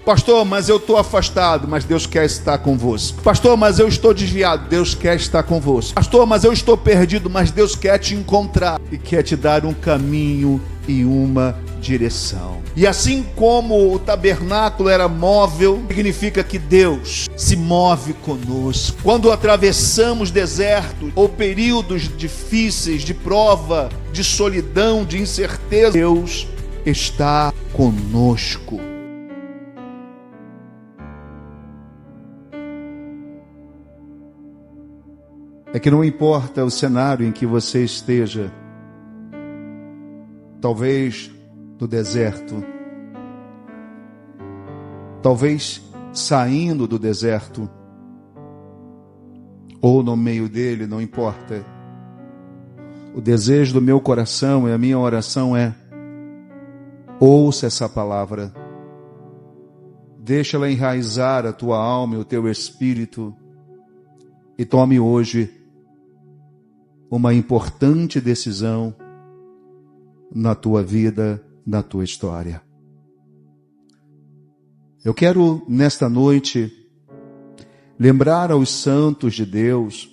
Pastor, mas eu estou afastado, mas Deus quer estar convosco. Pastor, mas eu estou desviado, Deus quer estar convosco. Pastor, mas eu estou perdido, mas Deus quer te encontrar e quer te dar um caminho e uma direção. E assim como o tabernáculo era móvel, significa que Deus se move conosco. Quando atravessamos desertos ou períodos difíceis de prova, de solidão, de incerteza, Deus está conosco. É que não importa o cenário em que você esteja, talvez no deserto, talvez saindo do deserto, ou no meio dele, não importa. O desejo do meu coração e a minha oração é: ouça essa palavra, deixa-la enraizar a tua alma e o teu espírito, e tome hoje uma importante decisão na tua vida, na tua história. Eu quero, nesta noite, lembrar aos santos de Deus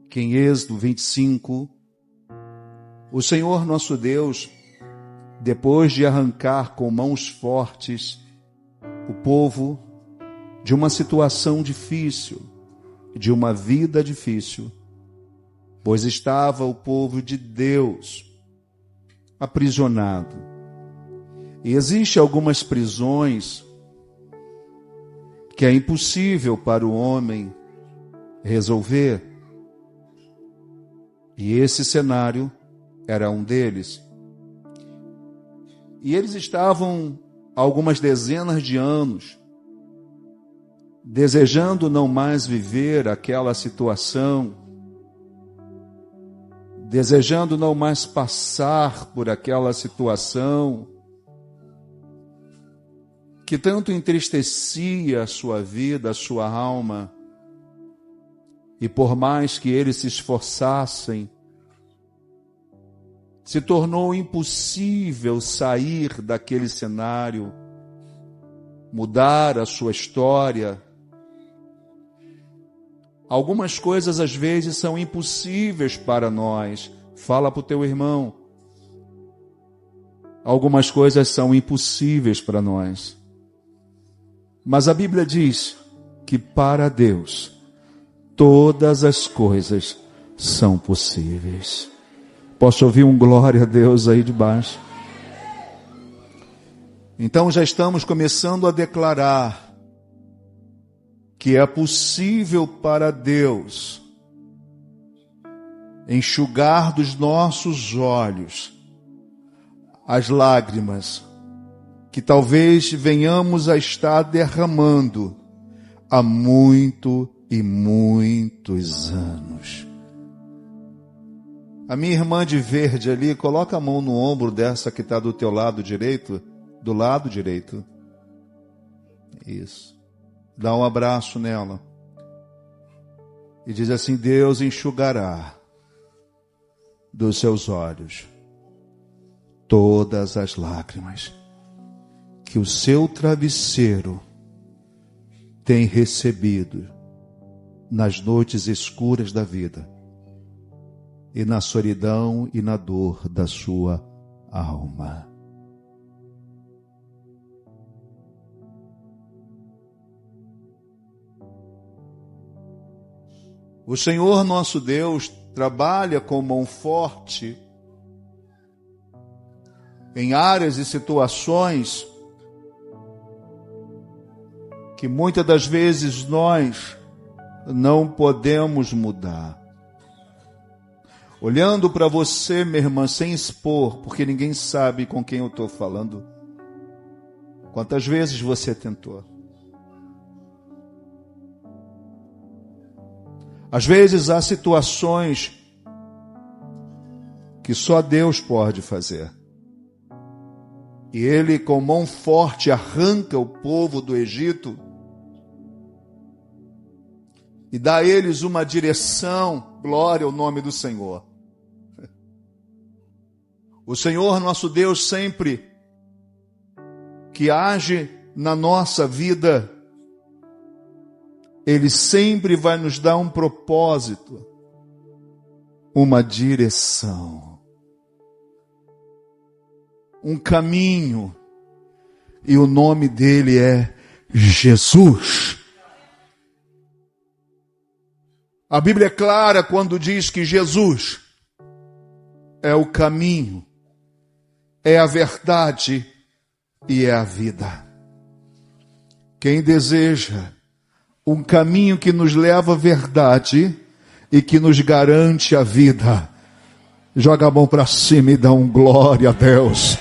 que em Êxodo 25, o Senhor nosso Deus, depois de arrancar com mãos fortes o povo de uma situação difícil, de uma vida difícil, pois estava o povo de Deus aprisionado. E existem algumas prisões que é impossível para o homem resolver. E esse cenário era um deles. E eles estavam há algumas dezenas de anos desejando não mais viver aquela situação, desejando não mais passar por aquela situação que tanto entristecia a sua vida, a sua alma, e por mais que eles se esforçassem, se tornou impossível sair daquele cenário, mudar a sua história. Algumas coisas às vezes são impossíveis para nós. Fala para o teu irmão. Algumas coisas são impossíveis para nós. Mas a Bíblia diz que para Deus todas as coisas são possíveis. Posso ouvir um glória a Deus aí de baixo? Então já estamos começando a declarar que é possível para Deus enxugar dos nossos olhos as lágrimas que talvez venhamos a estar derramando há muito e muitos anos. A minha irmã de verde ali, coloca a mão no ombro dessa que está do teu lado direito, do lado direito. Isso. Dá um abraço nela. E diz assim: Deus enxugará dos seus olhos todas as lágrimas que o seu travesseiro tem recebido nas noites escuras da vida e na solidão e na dor da sua alma. O Senhor nosso Deus trabalha com mão forte em áreas e situações que muitas das vezes nós não podemos mudar. Olhando para você, minha irmã, sem expor, porque ninguém sabe com quem eu estou falando, quantas vezes você tentou. Às vezes há situações que só Deus pode fazer. E Ele, com mão forte, arranca o povo do Egito e dá a eles uma direção. Glória ao nome do Senhor. O Senhor nosso Deus, sempre que age na nossa vida, Ele sempre vai nos dar um propósito, uma direção, um caminho, e o nome dele é Jesus. A Bíblia é clara quando diz que Jesus é o caminho, é a verdade e é a vida. Quem deseja um caminho que nos leva à verdade e que nos garante a vida, joga a mão para cima e dá um glória a Deus.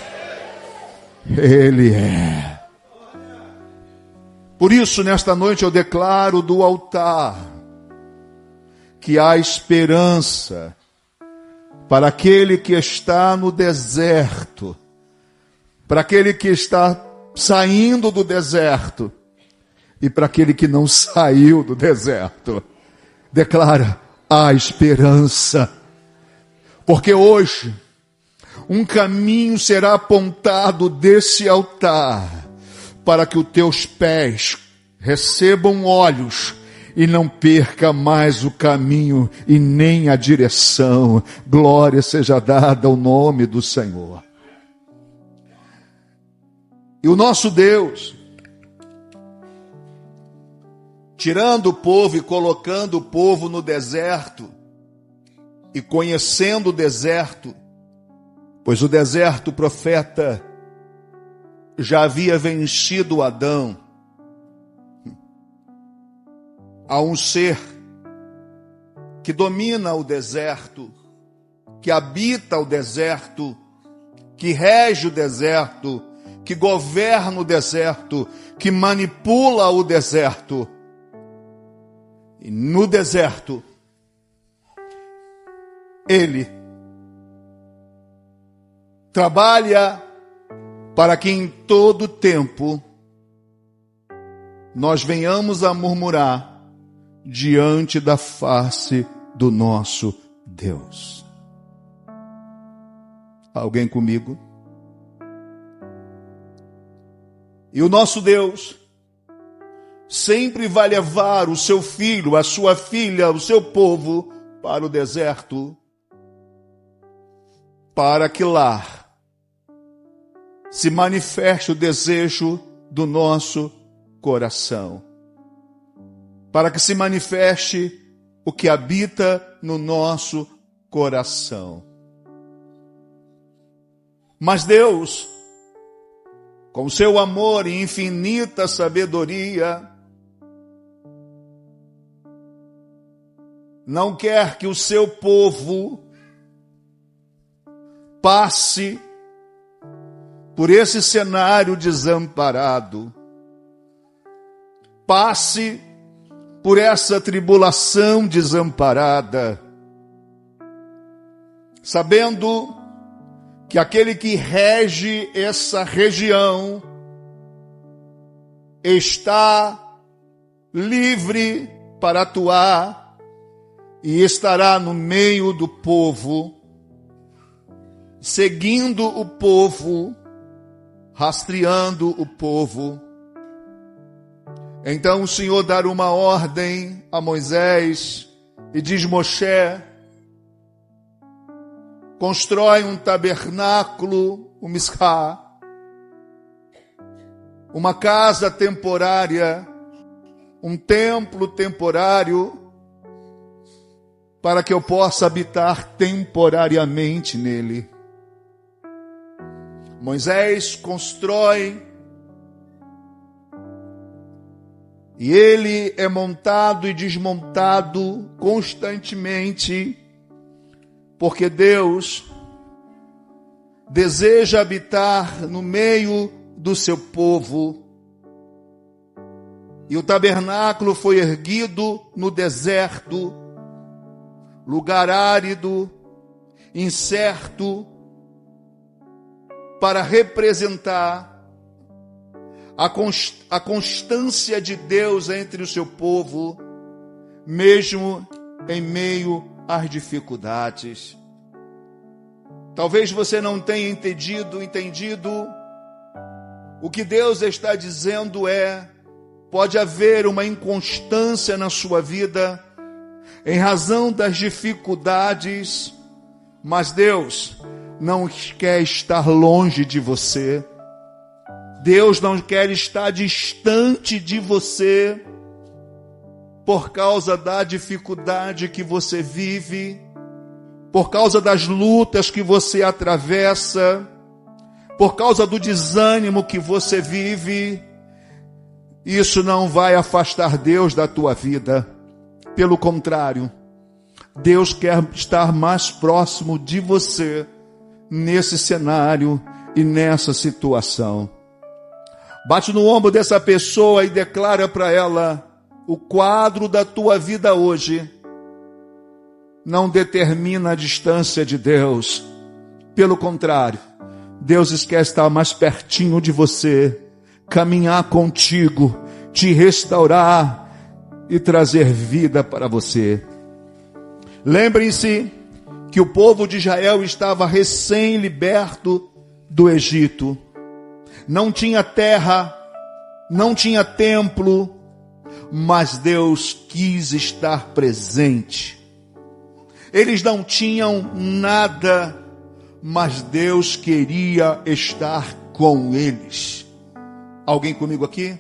Ele é. Por isso, nesta noite eu declaro do altar que há esperança para aquele que está no deserto, para aquele que está saindo do deserto e para aquele que não saiu do deserto. Declara, há esperança, porque hoje um caminho será apontado desse altar para que os teus pés recebam olhos e não perca mais o caminho e nem a direção. Glória seja dada ao nome do Senhor. E o nosso Deus, tirando o povo e colocando o povo no deserto, e conhecendo o deserto, pois o deserto, o profeta já havia vencido Adão. Há um ser que domina o deserto, que habita o deserto, que rege o deserto, que governa o deserto, que manipula o deserto. E no deserto, ele trabalha para que em todo tempo nós venhamos a murmurar diante da face do nosso Deus. Alguém comigo? E o nosso Deus sempre vai levar o seu filho, a sua filha, o seu povo para o deserto, para que lá se manifeste o desejo do nosso coração, para que se manifeste o que habita no nosso coração. Mas Deus, com seu amor e infinita sabedoria, não quer que o seu povo passe por esse cenário desamparado, passe por essa tribulação desamparada, sabendo que aquele que rege essa região está livre para atuar e estará no meio do povo, seguindo o povo, rastreando o povo. Então o Senhor dá uma ordem a Moisés e diz: Moshe, constrói um tabernáculo, um Mishá, uma casa temporária, um templo temporário, para que eu possa habitar temporariamente nele. Moisés constrói e ele é montado e desmontado constantemente, porque Deus deseja habitar no meio do seu povo. E o tabernáculo foi erguido no deserto, lugar árido, incerto, para representar a constância de Deus entre o seu povo, mesmo em meio às dificuldades. Talvez você não tenha entendido O que Deus está dizendo é: pode haver uma inconstância na sua vida, em razão das dificuldades, mas Deus não quer estar longe de você. Deus não quer estar distante de você por causa da dificuldade que você vive, por causa das lutas que você atravessa, por causa do desânimo que você vive. Isso não vai afastar Deus da tua vida. Pelo contrário, Deus quer estar mais próximo de você nesse cenário e nessa situação. Bate no ombro dessa pessoa e declara para ela: o quadro da tua vida hoje não determina a distância de Deus. Pelo contrário, Deus quer estar mais pertinho de você, caminhar contigo, te restaurar e trazer vida para você. Lembrem-se que o povo de Israel estava recém-liberto do Egito. Não tinha terra, não tinha templo, mas Deus quis estar presente. Eles não tinham nada, mas Deus queria estar com eles. Alguém comigo aqui?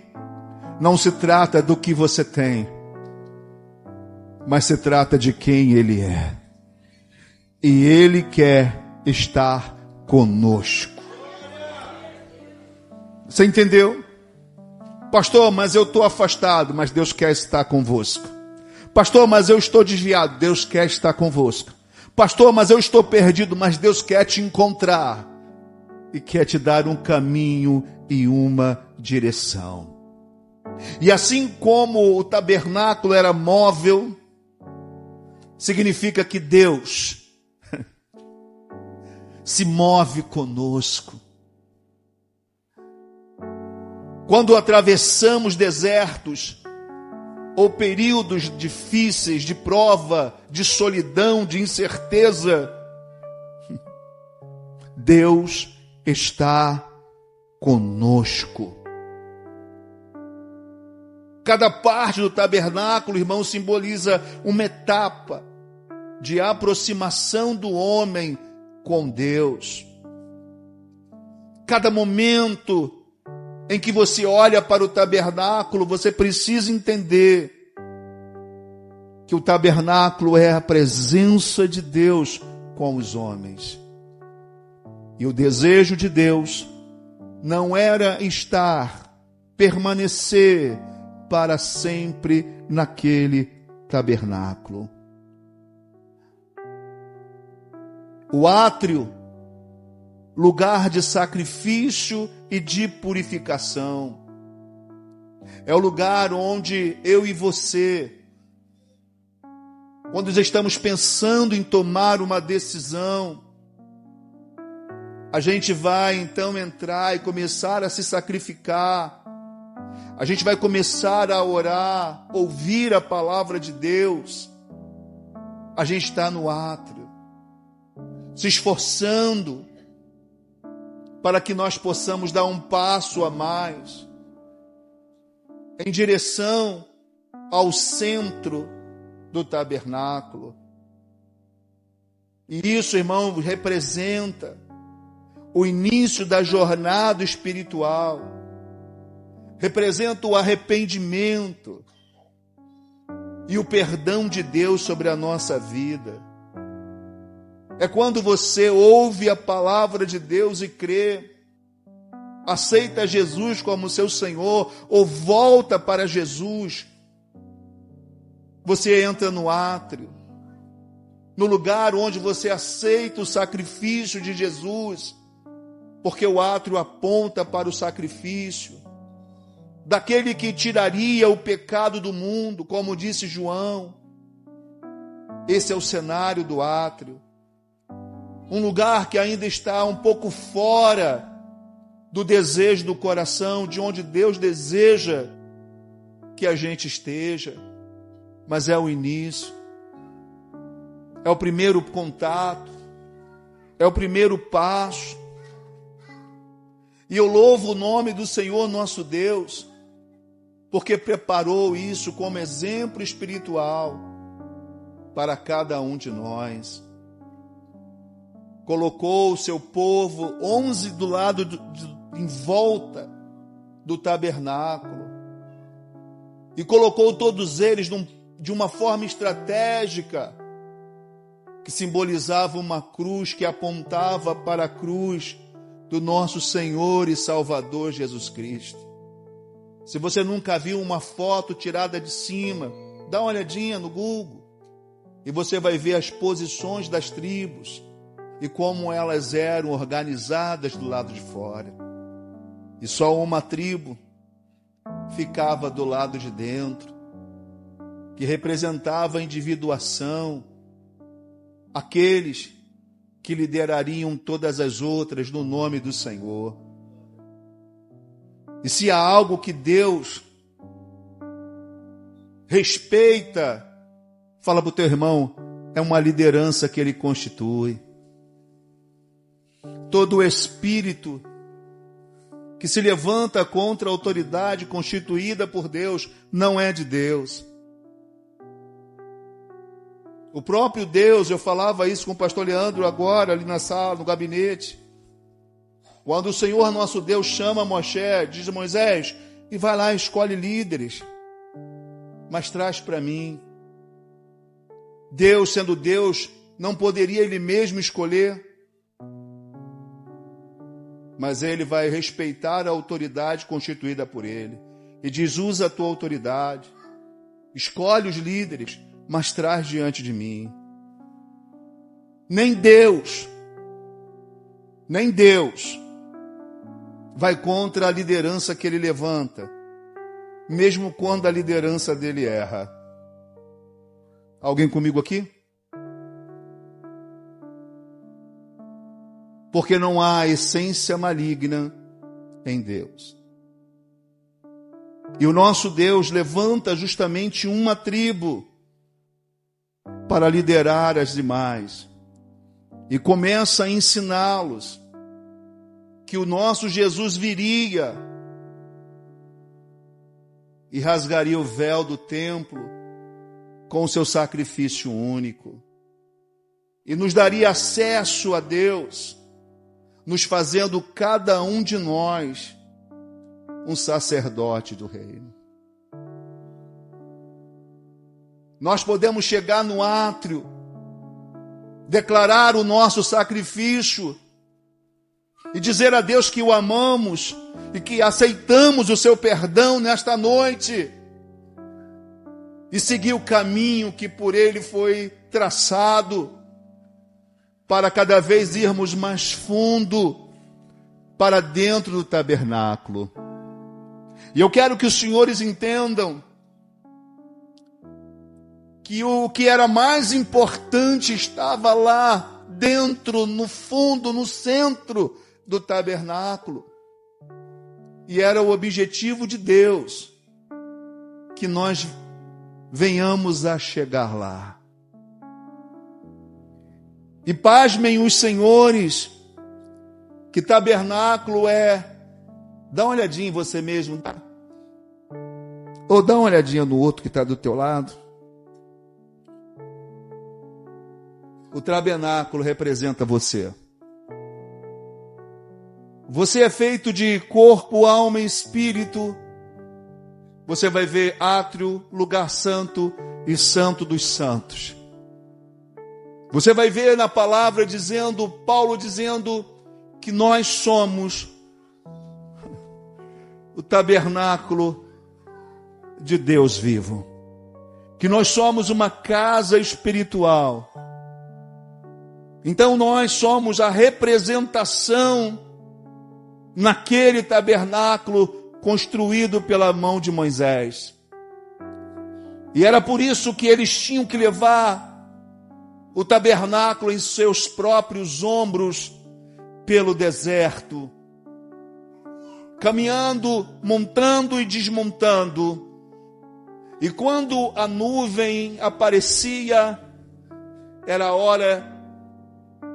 Não se trata do que você tem, mas se trata de quem Ele é. E Ele quer estar conosco. Você entendeu? Pastor, mas eu estou afastado, mas Deus quer estar convosco. Pastor, mas eu estou desviado, Deus quer estar convosco. Pastor, mas eu estou perdido, mas Deus quer te encontrar e quer te dar um caminho e uma direção. E assim como o tabernáculo era móvel, significa que Deus se move conosco. Quando atravessamos desertos ou períodos difíceis de prova, de solidão, de incerteza, Deus está conosco. Cada parte do tabernáculo, irmão, simboliza uma etapa de aproximação do homem com Deus. Cada momento em que você olha para o tabernáculo, você precisa entender que o tabernáculo é a presença de Deus com os homens. E o desejo de Deus não era permanecer para sempre naquele tabernáculo. O átrio, lugar de sacrifício e de purificação. É o lugar onde eu e você, quando estamos pensando em tomar uma decisão, a gente vai então entrar e começar a se sacrificar. A gente vai começar a orar, ouvir a palavra de Deus. A gente está no átrio, se esforçando para que nós possamos dar um passo a mais em direção ao centro do tabernáculo. E isso, irmão, representa o início da jornada espiritual, representa o arrependimento e o perdão de Deus sobre a nossa vida. É quando você ouve a palavra de Deus e crê, aceita Jesus como seu Senhor, ou volta para Jesus, você entra no átrio, no lugar onde você aceita o sacrifício de Jesus, porque o átrio aponta para o sacrifício daquele que tiraria o pecado do mundo, como disse João. Esse é o cenário do átrio. Um lugar que ainda está um pouco fora do desejo do coração, de onde Deus deseja que a gente esteja. Mas é o início, é o primeiro contato, é o primeiro passo. E eu louvo o nome do Senhor nosso Deus, porque preparou isso como exemplo espiritual para cada um de nós. Colocou o seu povo, 11 do lado em volta do tabernáculo, e colocou todos eles de uma forma estratégica, que simbolizava uma cruz que apontava para a cruz do nosso Senhor e Salvador Jesus Cristo. Se você nunca viu uma foto tirada de cima, dá uma olhadinha no Google e você vai ver as posições das tribos e como elas eram organizadas do lado de fora. E só uma tribo ficava do lado de dentro, que representava a individuação, aqueles que liderariam todas as outras no nome do Senhor. E se há algo que Deus respeita, fala para o teu irmão, é uma liderança que Ele constitui. Todo espírito que se levanta contra a autoridade constituída por Deus não é de Deus. O próprio Deus, eu falava isso com o pastor Leandro agora, ali na sala, no gabinete. Quando o Senhor nosso Deus chama Moisés, diz a Moisés, e vai lá, escolhe líderes, mas traz para mim. Deus, sendo Deus, não poderia Ele mesmo escolher, mas Ele vai respeitar a autoridade constituída por Ele. E diz, usa a tua autoridade, escolhe os líderes, mas traz diante de mim. Nem Deus vai contra a liderança que Ele levanta, mesmo quando a liderança dele erra. Alguém comigo aqui? Porque não há essência maligna em Deus. E o nosso Deus levanta justamente uma tribo para liderar as demais. E começa a ensiná-los que o nosso Jesus viria e rasgaria o véu do templo com o seu sacrifício único. E nos daria acesso a Deus, nos fazendo cada um de nós um sacerdote do reino. Nós podemos chegar no átrio, declarar o nosso sacrifício e dizer a Deus que o amamos e que aceitamos o seu perdão nesta noite e seguir o caminho que por Ele foi traçado para cada vez irmos mais fundo para dentro do tabernáculo. E eu quero que os senhores entendam que o que era mais importante estava lá dentro, no fundo, no centro do tabernáculo. E era o objetivo de Deus que nós venhamos a chegar lá. E pasmem os senhores, que tabernáculo é... Dá uma olhadinha em você mesmo, ou dá uma olhadinha no outro que está do teu lado. O tabernáculo representa você. Você é feito de corpo, alma e espírito. Você vai ver átrio, lugar santo e santo dos santos. Você vai ver na palavra dizendo, Paulo dizendo que nós somos o tabernáculo de Deus vivo. Que nós somos uma casa espiritual. Então nós somos a representação naquele tabernáculo construído pela mão de Moisés. E era por isso que eles tinham que levar o tabernáculo em seus próprios ombros pelo deserto, caminhando, montando e desmontando. E quando a nuvem aparecia, era hora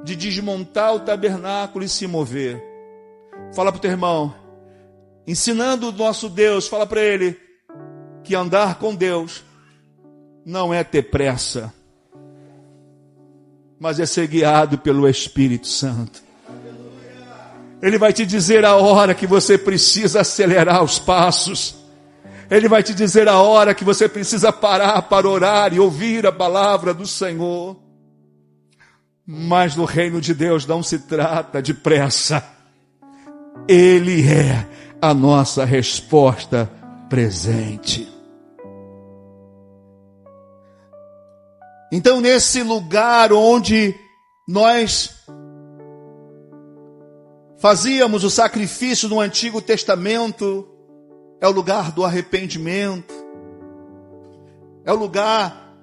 de desmontar o tabernáculo e se mover. Fala para o teu irmão, ensinando o nosso Deus, fala para ele que andar com Deus não é ter pressa, mas é ser guiado pelo Espírito Santo. Ele vai te dizer a hora que você precisa acelerar os passos. Ele vai te dizer a hora que você precisa parar para orar e ouvir a palavra do Senhor. Mas no reino de Deus não se trata de pressa. Ele é a nossa resposta presente. Então, nesse lugar onde nós fazíamos o sacrifício no Antigo Testamento, é o lugar do arrependimento, é o lugar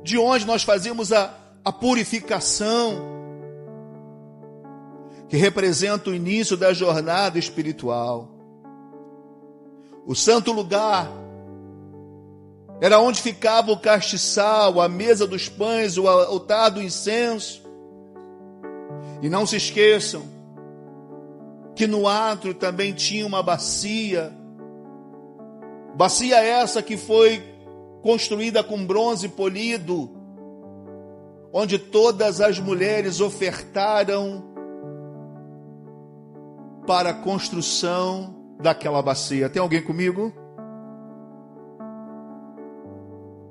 de onde nós fazíamos a purificação, que representa o início da jornada espiritual. O santo lugar era onde ficava o castiçal, a mesa dos pães, o altar do incenso. E não se esqueçam que no átrio também tinha uma bacia. Bacia essa que foi construída com bronze polido, onde todas as mulheres ofertaram para a construção daquela bacia. Tem alguém comigo?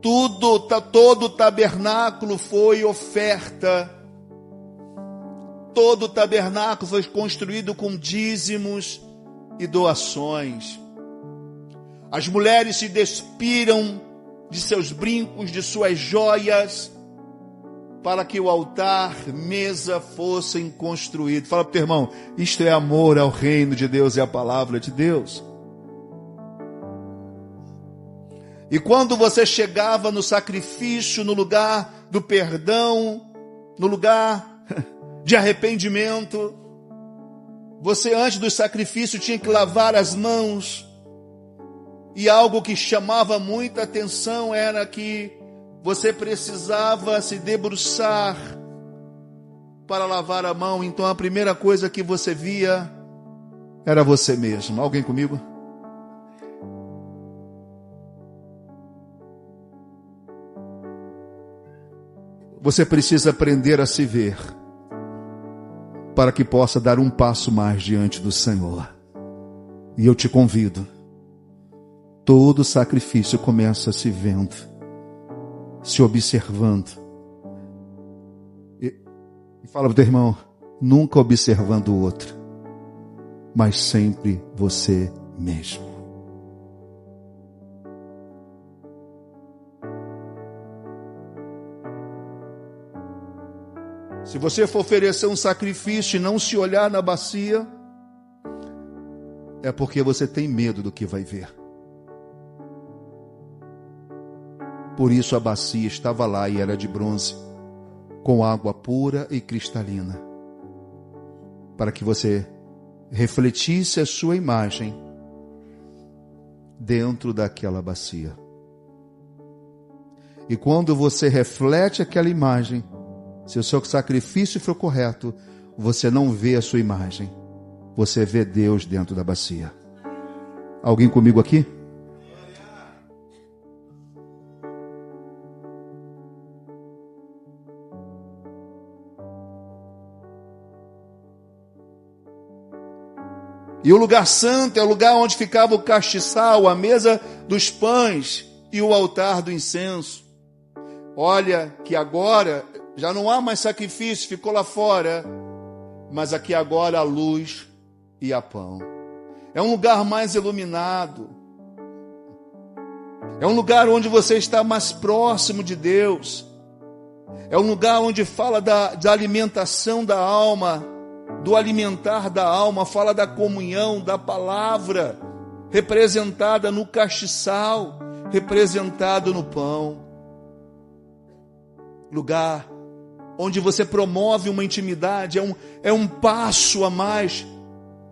Todo o tabernáculo foi oferta. Todo o tabernáculo foi construído com dízimos e doações. As mulheres se despiram de seus brincos, de suas joias, para que o altar, mesa fossem construídos. Fala para o teu irmão, isto é amor ao reino de Deus e à palavra de Deus. E quando você chegava no sacrifício, no lugar do perdão, no lugar de arrependimento, você antes do sacrifício tinha que lavar as mãos. E algo que chamava muita atenção era que você precisava se debruçar para lavar a mão. Então a primeira coisa que você via era você mesmo. Alguém comigo? Você precisa aprender a se ver para que possa dar um passo mais diante do Senhor. E eu te convido. Todo sacrifício começa se vendo, se observando. E fala para o teu irmão, nunca observando o outro, mas sempre você mesmo. Se você for oferecer um sacrifício e não se olhar na bacia, é porque você tem medo do que vai ver. Por isso a bacia estava lá e era de bronze, com água pura e cristalina, para que você refletisse a sua imagem dentro daquela bacia. E quando você reflete aquela imagem, se o seu sacrifício for correto, você não vê a sua imagem, você vê Deus dentro da bacia. Alguém comigo aqui? E o lugar santo é o lugar onde ficava o castiçal, a mesa dos pães e o altar do incenso. Olha que agora já não há mais sacrifício, ficou lá fora, mas aqui agora há luz e há pão. É um lugar mais iluminado. É um lugar onde você está mais próximo de Deus. É um lugar onde fala da alimentação da alma, do alimentar da alma, fala da comunhão, da palavra, representada no castiçal, representado no pão. Lugar onde você promove uma intimidade, é um passo a mais.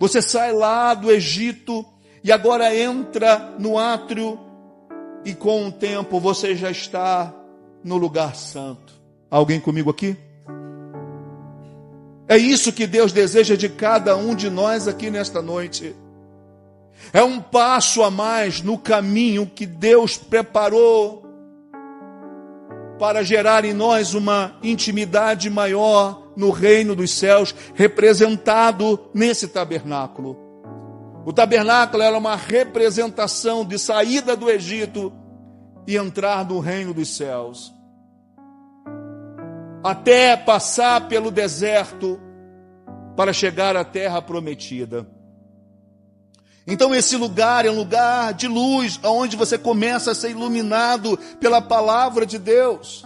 Você sai lá do Egito e agora entra no átrio e com o tempo você já está no lugar santo. Alguém comigo aqui? É isso que Deus deseja de cada um de nós aqui nesta noite. É um passo a mais no caminho que Deus preparou para gerar em nós uma intimidade maior no reino dos céus, representado nesse tabernáculo. O tabernáculo era uma representação de saída do Egito e entrar no reino dos céus, até passar pelo deserto para chegar à terra prometida. Então esse lugar é um lugar de luz, onde você começa a ser iluminado pela palavra de Deus,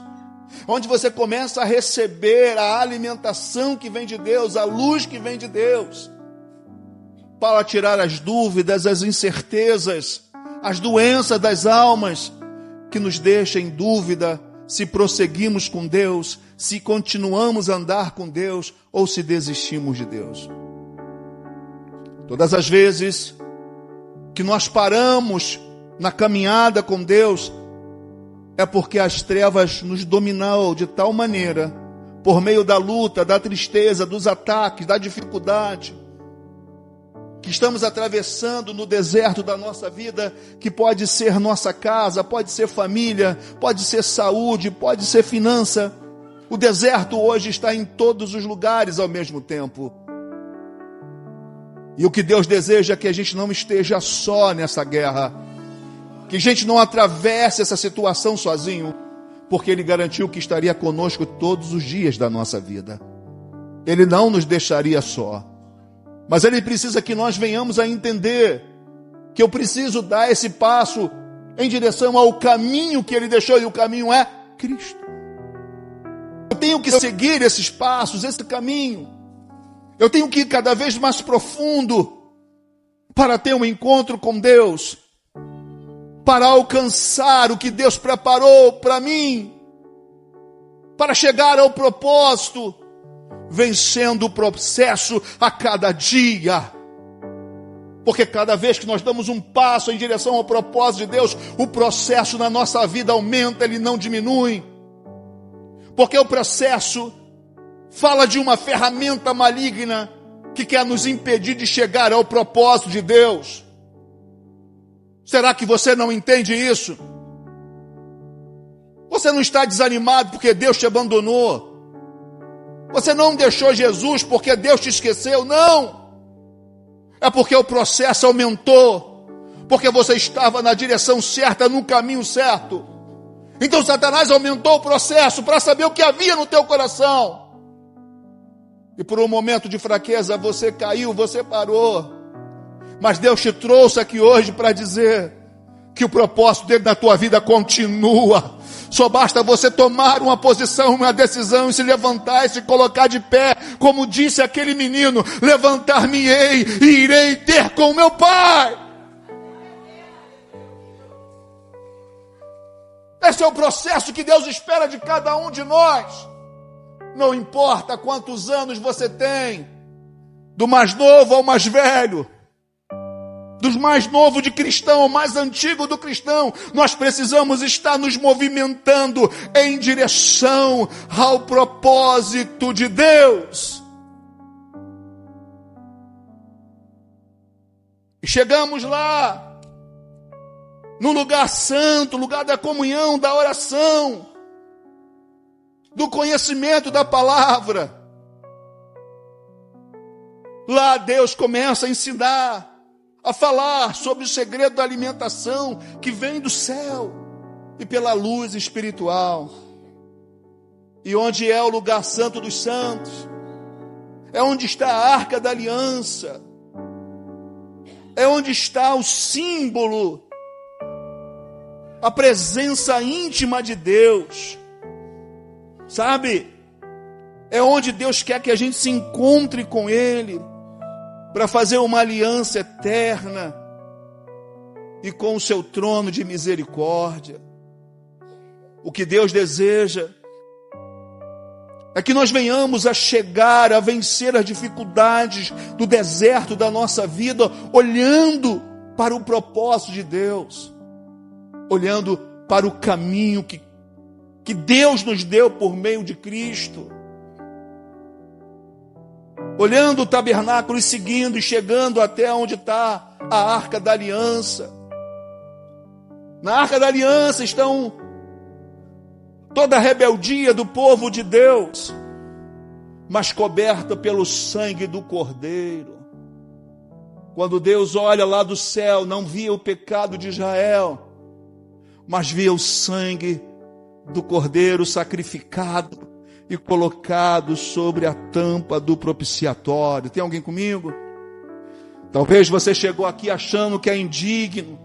onde você começa a receber a alimentação que vem de Deus, a luz que vem de Deus, para tirar as dúvidas, as incertezas, as doenças das almas, que nos deixa em dúvida se prosseguimos com Deus, se continuamos a andar com Deus ou se desistimos de Deus. Todas as vezes que nós paramos na caminhada com Deus, é porque as trevas nos dominou de tal maneira, por meio da luta, da tristeza, dos ataques, da dificuldade, que estamos atravessando no deserto da nossa vida, que pode ser nossa casa, pode ser família, pode ser saúde, pode ser finança. O deserto hoje está em todos os lugares ao mesmo tempo. E o que Deus deseja é que a gente não esteja só nessa guerra, que a gente não atravesse essa situação sozinho, porque Ele garantiu que estaria conosco todos os dias da nossa vida. Ele não nos deixaria só. Mas Ele precisa que nós venhamos a entender que eu preciso dar esse passo em direção ao caminho que Ele deixou, e o caminho é Cristo. Eu tenho que seguir esses passos, esse caminho. Eu tenho que ir cada vez mais profundo para ter um encontro com Deus, para alcançar o que Deus preparou para mim, para chegar ao propósito, vencendo o processo a cada dia. Porque cada vez que nós damos um passo em direção ao propósito de Deus, o processo na nossa vida aumenta, ele não diminui. Porque o processo fala de uma ferramenta maligna que quer nos impedir de chegar ao propósito de Deus. Será que você não entende isso? Você não está desanimado porque Deus te abandonou? Você não deixou Jesus porque Deus te esqueceu? Não! É porque o processo aumentou, porque você estava na direção certa, no caminho certo. Então Satanás aumentou o processo para saber o que havia no teu coração. E por um momento de fraqueza você caiu, você parou. Mas Deus te trouxe aqui hoje para dizer que o propósito dele na tua vida continua. Só basta você tomar uma posição, uma decisão, e se levantar e se colocar de pé, como disse aquele menino: levantar-me-ei e irei ter com meu Pai. Esse é o processo que Deus espera de cada um de nós. Não importa quantos anos você tem, do mais novo ao mais velho, dos mais novos de cristão ao mais antigo do cristão, nós precisamos estar nos movimentando em direção ao propósito de Deus. E chegamos lá, no lugar santo, lugar da comunhão, da oração, do conhecimento da palavra. Lá Deus começa a ensinar, a falar sobre o segredo da alimentação que vem do céu e pela luz espiritual. E onde é o lugar santo dos santos? É onde está a arca da aliança. É onde está o símbolo, a presença íntima de Deus. Sabe? É onde Deus quer que a gente se encontre com Ele, para fazer uma aliança eterna e com o seu trono de misericórdia. O que Deus deseja é que nós venhamos a chegar a vencer as dificuldades do deserto da nossa vida, olhando para o propósito de Deus, olhando para o caminho que Deus nos deu por meio de Cristo. olhando o tabernáculo e seguindo e chegando até onde está a Arca da Aliança. Na Arca da Aliança estão toda a rebeldia do povo de Deus, mas coberta pelo sangue do Cordeiro. Quando Deus olha lá do céu, não via o pecado de Israel, mas via o sangue do Cordeiro sacrificado e colocado sobre a tampa do propiciatório. Tem alguém comigo? Talvez você chegou aqui achando que é indigno,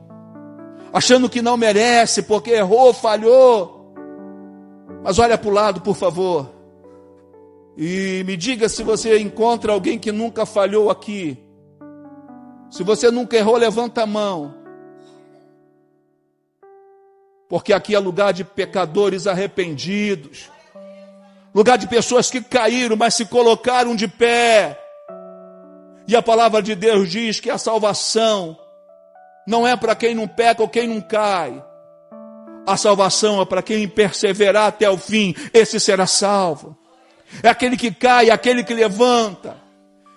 achando que não merece, porque errou, falhou. Mas olha para o lado, por favor, e me diga se você encontra alguém que nunca falhou aqui. Se você nunca errou, levanta a mão. Porque aqui é lugar de pecadores arrependidos, lugar de pessoas que caíram, mas se colocaram de pé. E a palavra de Deus diz que a salvação não é para quem não peca ou quem não cai. A salvação é para quem perseverar até o fim, esse será salvo. É aquele que cai, é aquele que levanta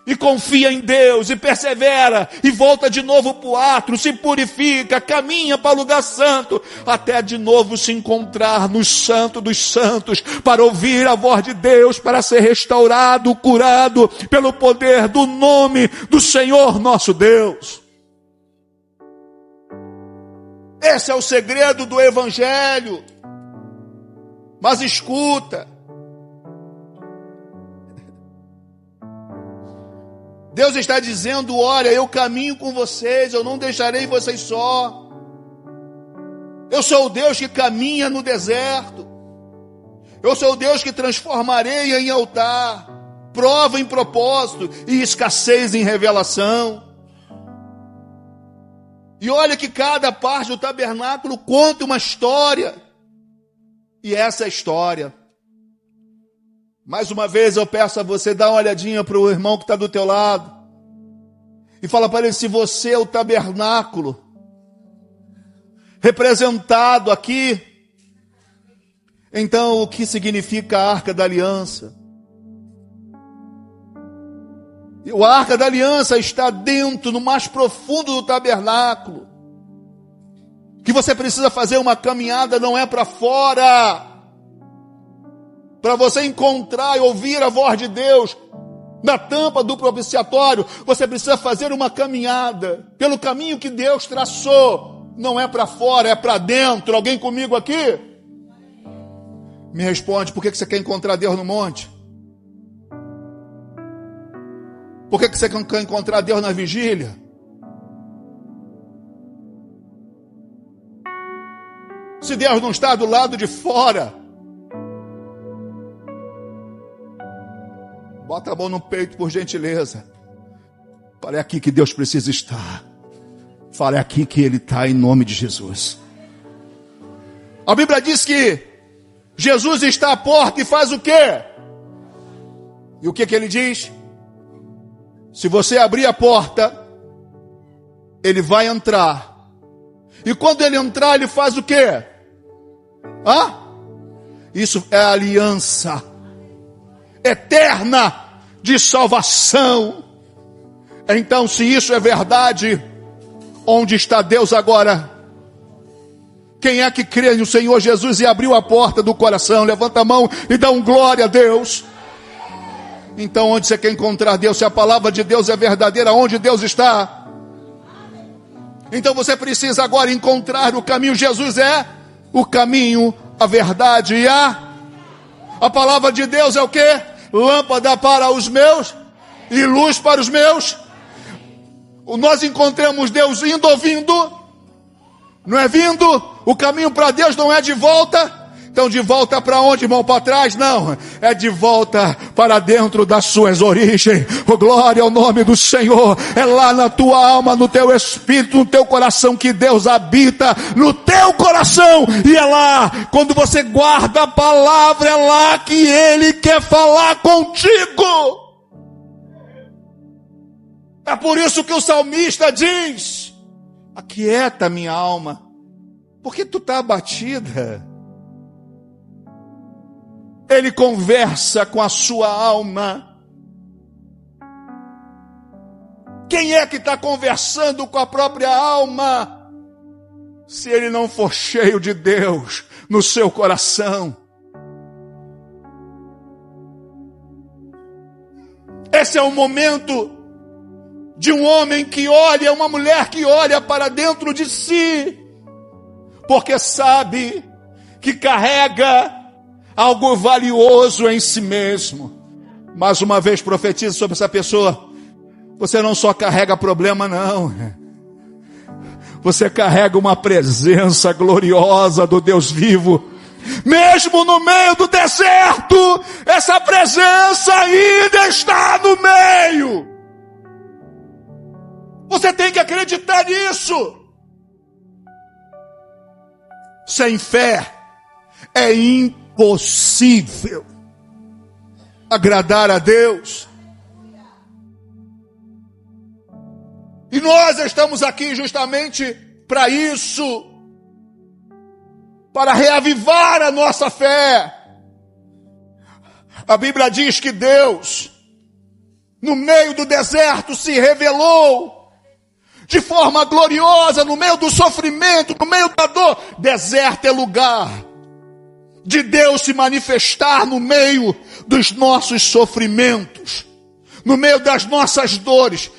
e confia em Deus, e persevera, e volta de novo para o átrio, se purifica, caminha para o lugar santo, até de novo se encontrar no santo dos santos, para ouvir a voz de Deus, para ser restaurado, curado, pelo poder do nome do Senhor nosso Deus. Esse é o segredo do Evangelho. Mas escuta, Deus está dizendo: olha, eu caminho com vocês, eu não deixarei vocês só. Eu sou o Deus que caminha no deserto. Eu sou o Deus que transforma areia em altar, prova em propósito e escassez em revelação. E olha que cada parte do tabernáculo conta uma história. E essa é a história. Mais uma vez eu peço a você, dá uma olhadinha para o irmão que está do teu lado e fala para ele: se você é o tabernáculo representado aqui, então o que significa a Arca da Aliança? E a Arca da Aliança está dentro, no mais profundo do tabernáculo, que você precisa fazer uma caminhada, não é para fora. Para você encontrar e ouvir a voz de Deus na tampa do propiciatório, você precisa fazer uma caminhada pelo caminho que Deus traçou. Não é para fora, é para dentro. Alguém comigo aqui? Me responde, por que você quer encontrar Deus no monte? Por que você quer encontrar Deus na vigília? Se Deus não está do lado de fora, bota a mão no peito, por gentileza. Fale aqui que Deus precisa estar. Fale aqui que Ele está, em nome de Jesus. A Bíblia diz que Jesus está à porta e faz o quê? E o que Ele diz? Se você abrir a porta, Ele vai entrar. E quando Ele entrar, Ele faz o quê? Isso é a aliança eterna de salvação. Então, se isso é verdade, onde está Deus agora? Quem é que crê no Senhor Jesus e abriu a porta do coração? Levanta a mão e dá um glória a Deus. Então, onde você quer encontrar Deus? Se a palavra de Deus é verdadeira, onde Deus está? Então você precisa agora encontrar o caminho. Jesus é o caminho, a verdade e a palavra de Deus é o quê? Lâmpada para os meus e luz para os meus. Nós encontramos Deus indo ou vindo? Não é vindo? O caminho para Deus não é de volta? Então de volta para onde, irmão? Para trás? Não, é de volta para dentro das suas origens. Oh, glória ao nome do Senhor. É lá na tua alma, no teu espírito, no teu coração que Deus habita, no teu coração. E é lá, quando você guarda a palavra, é lá que Ele quer falar contigo. É por isso que o salmista diz: aquieta minha alma, porque tu está abatida. Ele conversa com a sua alma. Quem é que está conversando com a própria alma? Se ele não for cheio de Deus no seu coração. Esse é o momento de um homem que olha, uma mulher que olha para dentro de si, porque sabe que carrega algo valioso em si mesmo. Mais uma vez profetizo sobre essa pessoa. Você não só carrega problema, não. Você carrega uma presença gloriosa do Deus vivo. Mesmo no meio do deserto, essa presença ainda está no meio. Você tem que acreditar nisso. Sem fé é impossível agradar a Deus. E nós estamos aqui justamente para isso, para reavivar a nossa fé. A Bíblia diz que Deus, no meio do deserto, se revelou de forma gloriosa, no meio do sofrimento, no meio da dor. Deserto é lugar de Deus se manifestar no meio dos nossos sofrimentos, no meio das nossas dores.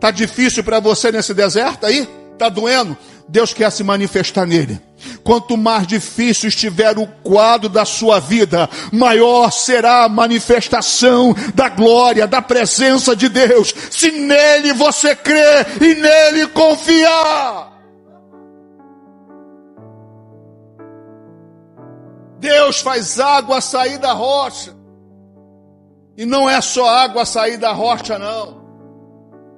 Tá difícil para você nesse deserto aí? Tá doendo? Deus quer se manifestar nele. Quanto mais difícil estiver o quadro da sua vida, maior será a manifestação da glória, da presença de Deus, se nele você crer e nele confiar. Deus faz água sair da rocha. E não é só água sair da rocha, não.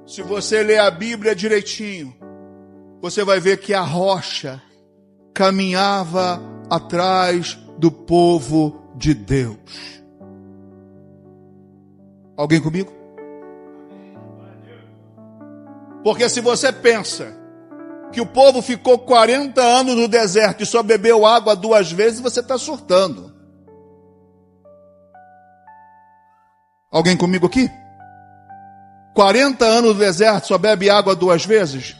Se você ler a Bíblia direitinho, você vai ver que a rocha caminhava atrás do povo de Deus. Alguém comigo? Porque se você pensa que o povo ficou 40 anos no deserto e só bebeu água 2 vezes, você está surtando. Alguém comigo aqui? 40 anos no deserto, só bebe água 2 vezes?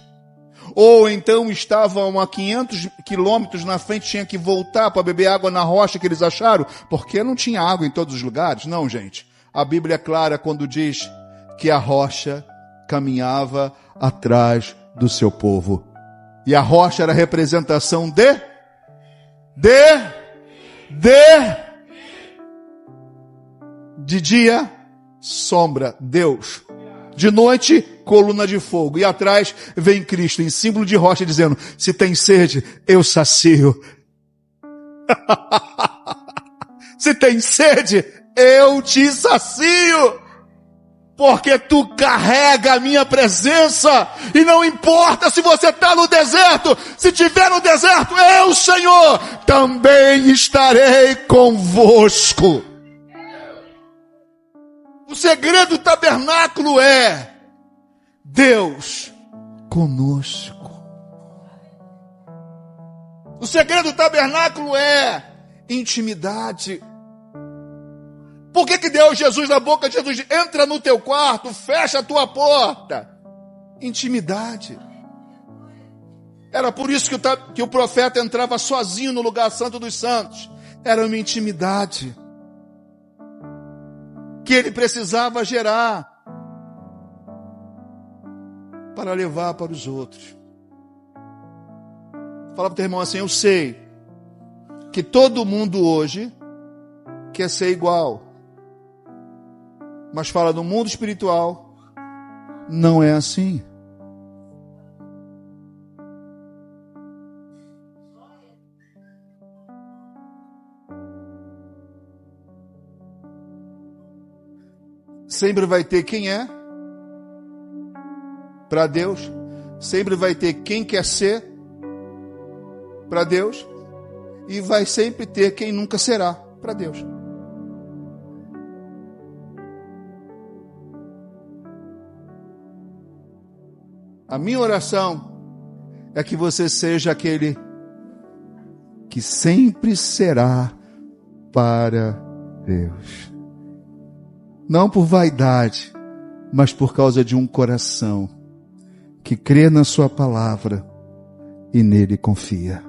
Ou então estavam a 500 quilômetros na frente, tinha que voltar para beber água na rocha que eles acharam? Porque não tinha água em todos os lugares? Não, gente. A Bíblia é clara quando diz que a rocha caminhava atrás do seu povo. E a rocha era a representação de dia, sombra, Deus. De noite, coluna de fogo. E atrás vem Cristo, em símbolo de rocha, dizendo: se tem sede, eu sacio. Se tem sede, eu te sacio. Porque tu carrega a minha presença. E não importa se você está no deserto. Se estiver no deserto, eu, Senhor, também estarei convosco. O segredo do tabernáculo é Deus conosco. O segredo do tabernáculo é intimidade. Por que Deus, Jesus, na boca de Jesus, entra no teu quarto, fecha a tua porta? Intimidade. Era por isso que o profeta entrava sozinho no lugar santo dos santos. Era uma intimidade que ele precisava gerar para levar para os outros. Fala para o teu irmão assim: eu sei que todo mundo hoje quer ser igual, mas fala, no mundo espiritual não é assim. Sempre vai ter quem é para Deus, sempre vai ter quem quer ser para Deus, e vai sempre ter quem nunca será para Deus. A minha oração é que você seja aquele que sempre será para Deus. Não por vaidade, mas por causa de um coração que crê na sua palavra e nele confia.